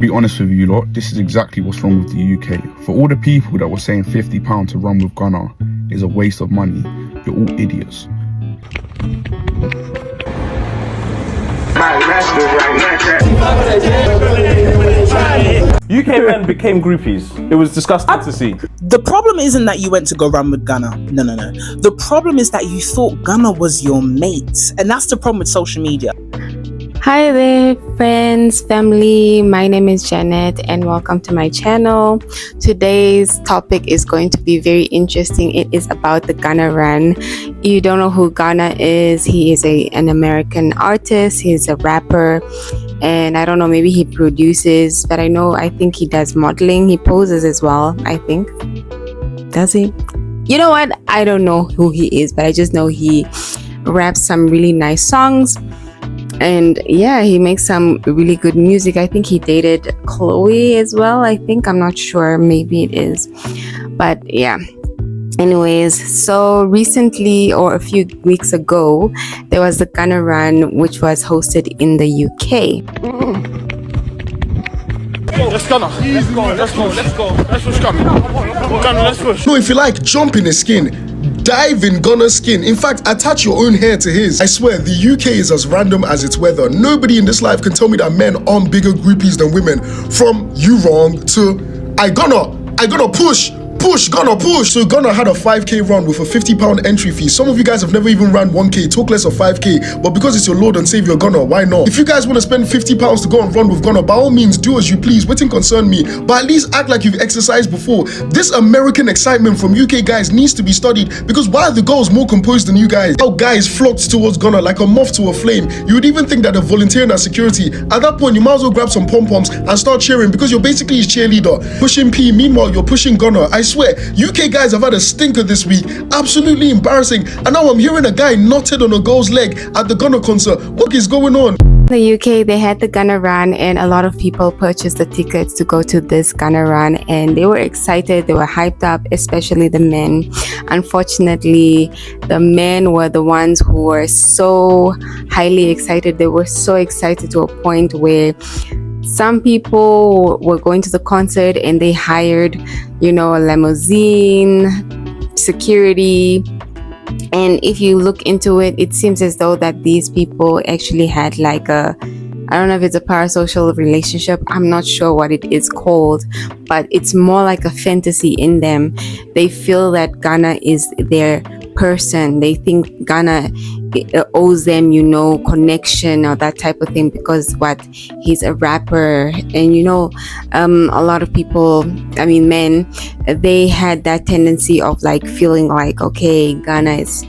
Be honest with you lot, this is exactly what's wrong with the UK. For all the people that were saying £50 to run with Gunna is a waste of money, you're all idiots. UK men became groupies. It was disgusting to see. The problem isn't that you went to go run with Gunna. No. The problem is that you thought Gunna was your mate. And that's the problem with social media. Hi there, friends, family. My name is Janet and welcome to my channel. Today's topic is going to be very interesting. It is about the Gunna run. You don't know who Gunna is. He is an American artist. He's a rapper. And I don't know, maybe he produces, but I think he does modeling. He poses as well, I think. Does he? You know what? I don't know who he is, but I just know he raps some really nice songs. And yeah, he makes some really good music. I think he dated Chloe as well. I'm not sure. Maybe it is. But yeah. Anyways, so recently or a few weeks ago, there was the Gunna run, which was hosted in the UK. Let's go. Let's push Gunna, let's push. No, if you like, jump in his skin. Dive in Gunna's skin. In fact, attach your own hair to his. I swear, the UK is as random as its weather. Nobody in this life can tell me that men aren't bigger groupies than women. From you wrong to I gonna push. Gunna push. So Gunna had a 5k run with a £50 entry fee. Some of you guys have never even ran 1k, talk less of 5k, but because it's your Lord and Savior Gunna, why not? If you guys want to spend £50 to go and run with Gunna, by all means do as you please, waiting concern me, but at least act like you've exercised before. This American excitement from UK guys needs to be studied, because why are the girls more composed than you guys? How guys flocked towards Gunna like a moth to a flame. You would even think that they're volunteering as security. At that point, you might as well grab some pom-poms and start cheering, because you're basically his cheerleader. Pushing P, meanwhile you're pushing Gunna. I swear, UK guys have had a stinker this week. Absolutely embarrassing. And now I'm hearing a guy knotted on a girl's leg at the Gunna concert. What is going on? The UK, they had the Gunna run and a lot of people purchased the tickets to go to this Gunna run, and they were excited, they were hyped up, especially the men. Unfortunately, the men were the ones who were so highly excited. They were so excited to a point where some people were going to the concert and they hired, a limousine, security. And if you look into it, it seems as though that these people actually had like I don't know if it's a parasocial relationship. I'm not sure what it is called, but it's more like a fantasy in them. They feel that Gunna is their person. They think Gunna owes them, connection or that type of thing, because he's a rapper. And a lot of people, men, they had that tendency of like feeling like, okay, Gunna is,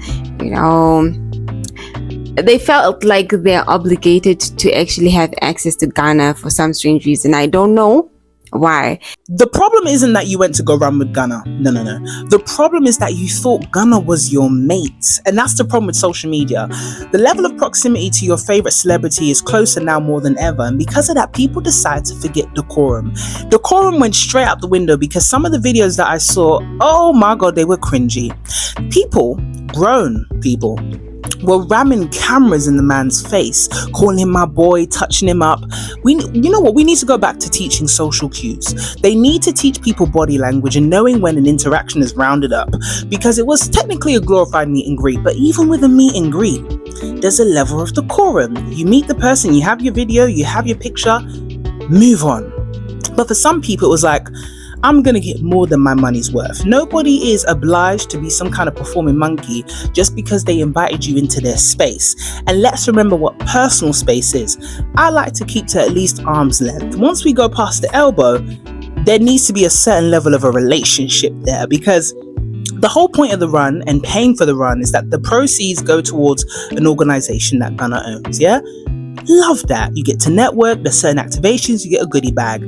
they felt like they're obligated to actually have access to Gunna for some strange reason. I don't know why. The problem isn't that you went to go run with Gunna. No. The problem is that you thought Gunna was your mate. And that's the problem with social media. The level of proximity to your favorite celebrity is closer now more than ever. And because of that, people decide to forget decorum. Decorum went straight out the window, because some of the videos that I saw, oh my God, they were cringy. Grown people, were ramming cameras in the man's face, calling him my boy, touching him up. We need to go back to teaching social cues. They need to teach people body language and knowing when an interaction is rounded up, because it was technically a glorified meet and greet. But even with a meet and greet, there's a level of decorum. You meet the person, you have your video, you have your picture, move on. But for some people, it was like, I'm going to get more than my money's worth. Nobody is obliged to be some kind of performing monkey just because they invited you into their space. And let's remember what personal space is. I like to keep to at least arm's length. Once we go past the elbow, there needs to be a certain level of a relationship there, because the whole point of the run and paying for the run is that the proceeds go towards an organization that Gunna owns, yeah? Love that. You get to network, there's certain activations, you get a goodie bag.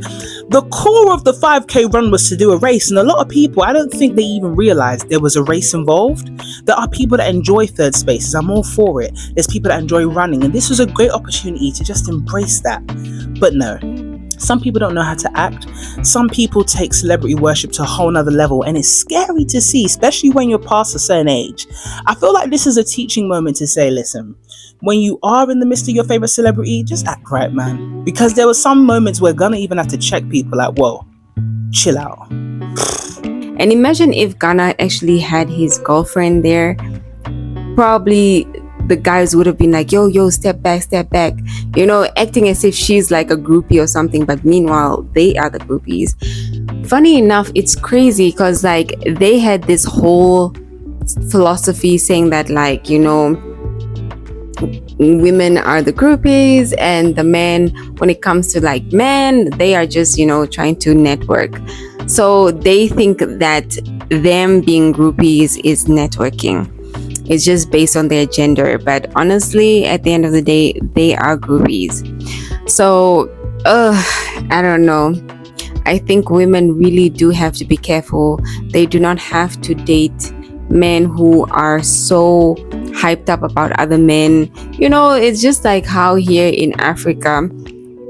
The core of the 5k run was to do a race, and a lot of people, I don't think they even realized there was a race involved. There are people that enjoy third spaces. I'm all for it. There's people that enjoy running, and this was a great opportunity to just embrace that. But no, Some people don't know how to act. Some people take celebrity worship to a whole nother level, and it's scary to see, especially when you're past a certain age. I feel like this is a teaching moment to say, listen, when you are in the midst of your favorite celebrity, just act right, man. Because there were some moments where Gunna even had to check people like, whoa, chill out. And imagine if Gunna actually had his girlfriend there, probably the guys would have been like, yo, step back, you know, acting as if she's like a groupie or something, but meanwhile they are the groupies. Funny enough, it's crazy because like they had this whole philosophy saying that, like, you know, women are the groupies and the men, when it comes to like men, they are just, you know, trying to network. So they think that them being groupies is networking. It's just based on their gender, but honestly, at the end of the day, they are groupies. So, I don't know. I think women really do have to be careful. They do not have to date men who are so hyped up about other men. You know, it's just like how here in Africa,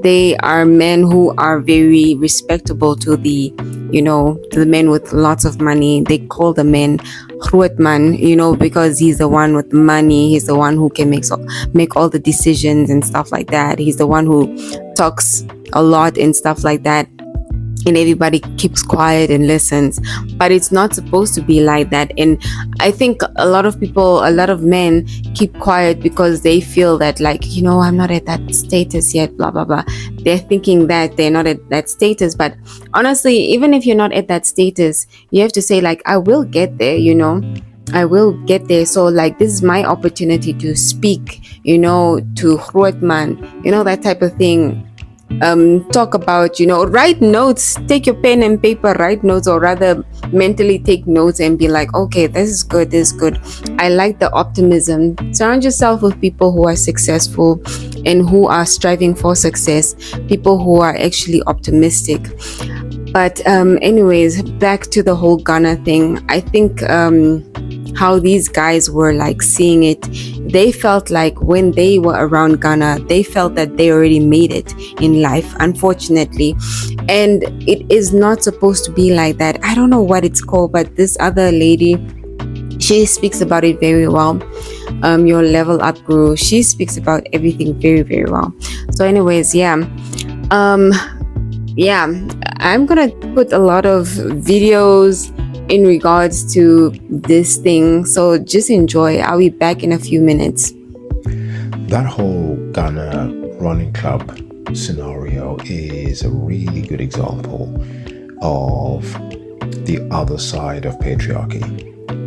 they are men who are very respectable to the, you know, to the men with lots of money. They call the men groot man, you know, because he's the one with money. He's the one who can make all the decisions and stuff like that. He's the one who talks a lot and stuff like that. And everybody keeps quiet and listens, but it's not supposed to be like that. And I think a lot of men keep quiet because they feel that, like, you know, I'm not at that status yet, blah blah blah. They're thinking that they're not at that status, but honestly, even if you're not at that status, you have to say, like, I will get there, you know, I will get there. So like, this is my opportunity to speak, you know, to groot man, you know, that type of thing. Talk about, you know, write notes, take your pen and paper, write notes, or rather mentally take notes and be like, okay, this is good. I like the optimism. Surround yourself with people who are successful and who are striving for success, people who are actually optimistic. But anyways, back to the whole Gunna thing. I think how these guys were like seeing it, they felt like when they were around Gunna, they felt that they already made it in life, unfortunately. And it is not supposed to be like that. I don't know what it's called, but this other lady, she speaks about it very well. Your Level Up Guru, she speaks about everything very, very well. So anyways, I'm gonna put a lot of videos in regards to this thing, so just enjoy. I'll be back in a few minutes. That whole Gunna running club scenario is a really good example of the other side of patriarchy,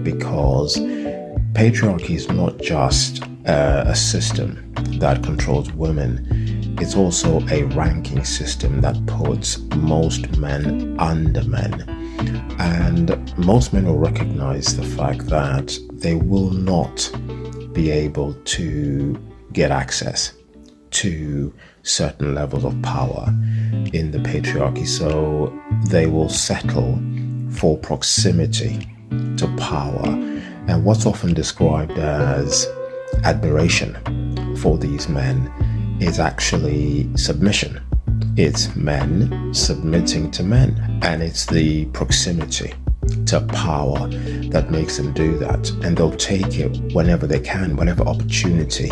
because patriarchy is not just a system that controls women. It's also a ranking system that puts most men under men. And most men will recognize the fact that they will not be able to get access to certain levels of power in the patriarchy. So they will settle for proximity to power. And what's often described as admiration for these men is actually submission. It's men submitting to men, and it's the proximity to power that makes them do that. And they'll take it whenever they can, whatever opportunity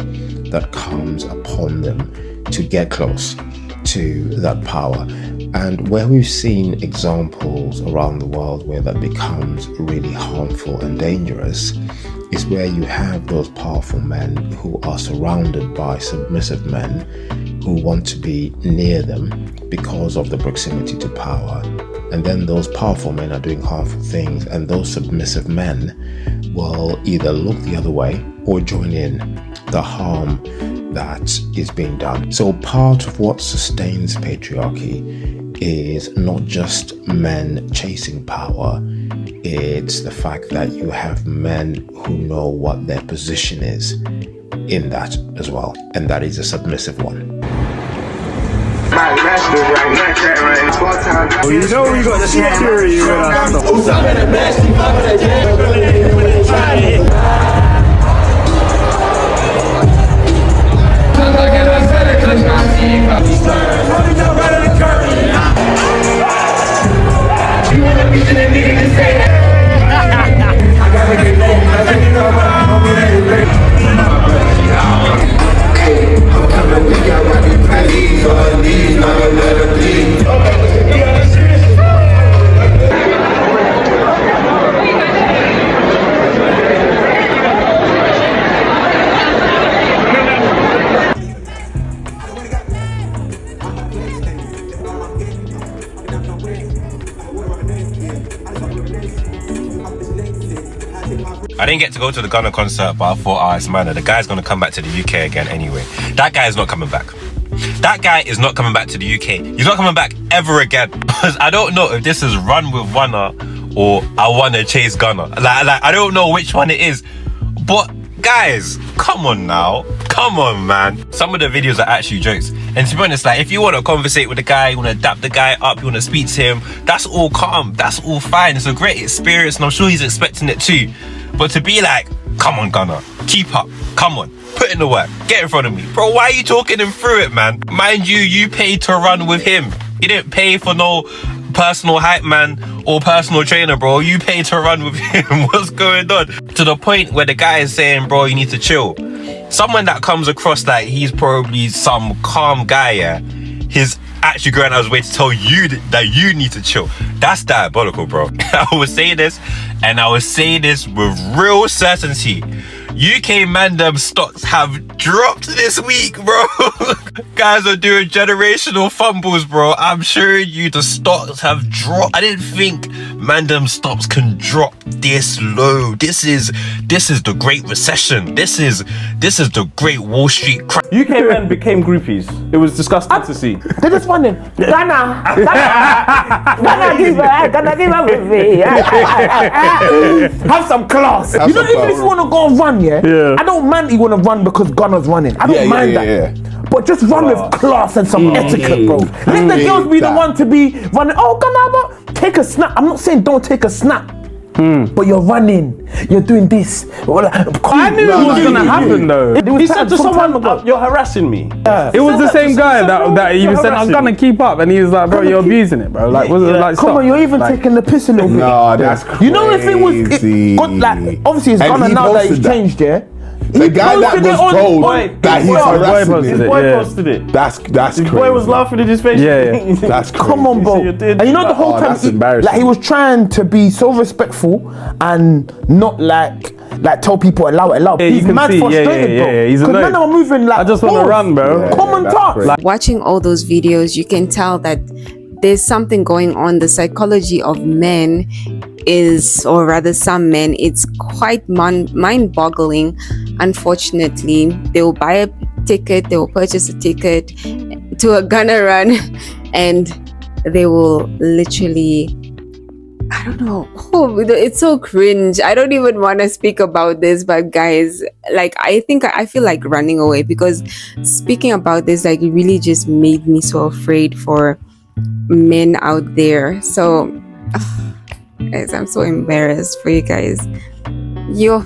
that comes upon them to get close to that power. And where we've seen examples around the world where that becomes really harmful and dangerous is where you have those powerful men who are surrounded by submissive men who want to be near them because of the proximity to power. And then those powerful men are doing harmful things, and those submissive men will either look the other way or join in the harm that is being done. So part of what sustains patriarchy is not just men chasing power, it's the fact that you have men who know what their position is in that as well, and that is a submissive one. Well, you know we got security with us. Running down right of the curtain. I didn't get to go to the Gunna concert, but I thought, it's man, the guy's gonna come back to the UK again anyway. That guy is not coming back. That guy is not coming back to the UK. He's not coming back ever again. Because I don't know if this is Run with Gunna or I Wanna Chase Gunna. Like I don't know which one it is. But guys, come on now. Come on, man. Some of the videos are actually jokes. And to be honest, like, if you want to conversate with the guy, you want to dap the guy up, you want to speak to him, that's all calm. That's all fine. It's a great experience and I'm sure he's expecting it too. But to be like, come on, Gunna, keep up. Come on, put in the work. Get in front of me. Bro, why are you talking him through it, man? Mind you, you paid to run with him. You didn't pay for no personal hype man or personal trainer, bro. You paid to run with him. What's going on? To the point where the guy is saying, bro, you need to chill. Someone that comes across like he's probably some calm guy, yeah, he's actually going out of his way to tell you that you need to chill. That's diabolical, bro. I will say this, and I will say this with real certainty. UK Mandem stocks have dropped this week, bro. Guys are doing generational fumbles, bro. I'm showing you the stocks have dropped. I didn't think Mandem stocks can drop this low. This is the Great Recession. This is the Great Wall Street crash. UK men became groupies. It was disgusting to see. They're just running. Gunna, give up with me. Have some class. You know, even if you want to go and run, yeah. I don't mind you want to run because Gunna's running. I don't mind that. But just run with class and some etiquette, bro. Let the girls be the one to be running. Oh, Gunna, take a snap. I'm not saying don't take a snap. But you're running, you're doing this. I knew it was gonna happen though. He said to someone, "You're harassing me." It was the same guy that he was saying, "I'm gonna keep up," and he was like, "Bro, you're abusing it, bro." Like, was it like? Come on, you're even taking the piss a little bit. No, that's crazy. You know, if it was like, obviously it's Gunna now that he's changed, yeah. The guy that was told that he's harassing his boy posted it. That's crazy. His boy was laughing in his face. Yeah. That's crazy. Come on, bro. And you know the whole time, he was trying to be so respectful and not like tell people allow it. Yeah, he's mad frustrated, bro. He's because men are moving like. I just want to run, bro. Common touch. Watching all those videos, you can tell that there's something going on. The psychology of men is, or rather some men, it's quite mind-boggling. Unfortunately, they will buy a ticket, they will purchase a ticket to a Gunna run, and they will literally, I don't know, it's so cringe. I don't even want to speak about this, but guys, like, I feel like running away, because speaking about this, like, it really just made me so afraid for men out there. So guys, I'm so embarrassed for you guys. Yo.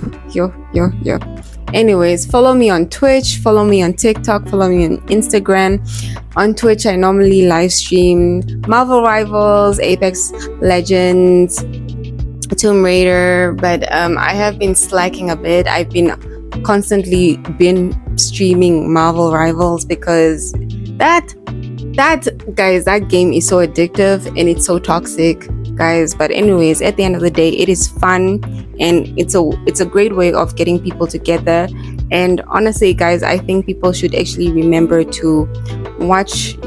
Anyways, follow me on Twitch, follow me on TikTok, follow me on Instagram. On Twitch, I normally live stream Marvel Rivals, Apex Legends, Tomb Raider, but I have been slacking a bit. I've been constantly streaming Marvel Rivals because that game is so addictive and it's so toxic, guys. But anyways, at the end of the day, it is fun and it's a great way of getting people together. And honestly, guys, I think people should actually remember to watch,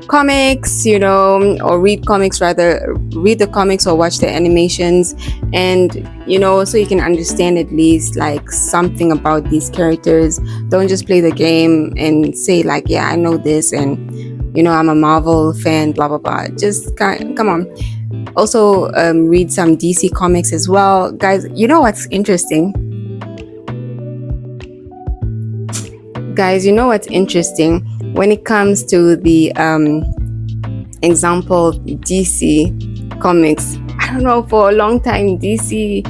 comics, or read comics, rather read the comics or watch the animations, and so you can understand at least like something about these characters. Don't just play the game and say like, yeah, I know this and I'm a Marvel fan, blah blah blah. Just come on. Also read some DC comics as well, guys. You know what's interesting? When it comes to the example of DC comics, I don't know, for a long time DC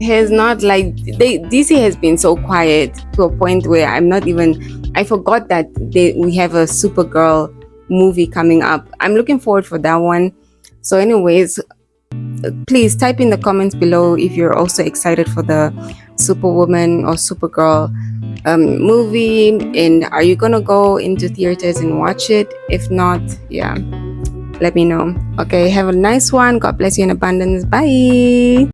has not DC has been so quiet to a point where I forgot that we have a Supergirl movie coming up. I'm looking forward for that one. So anyways, please type in the comments below if you're also excited for the Superwoman or Supergirl movie, and are you gonna go into theaters and watch it? If not, yeah, let me know. Okay, have a nice one. God bless you in abundance. Bye.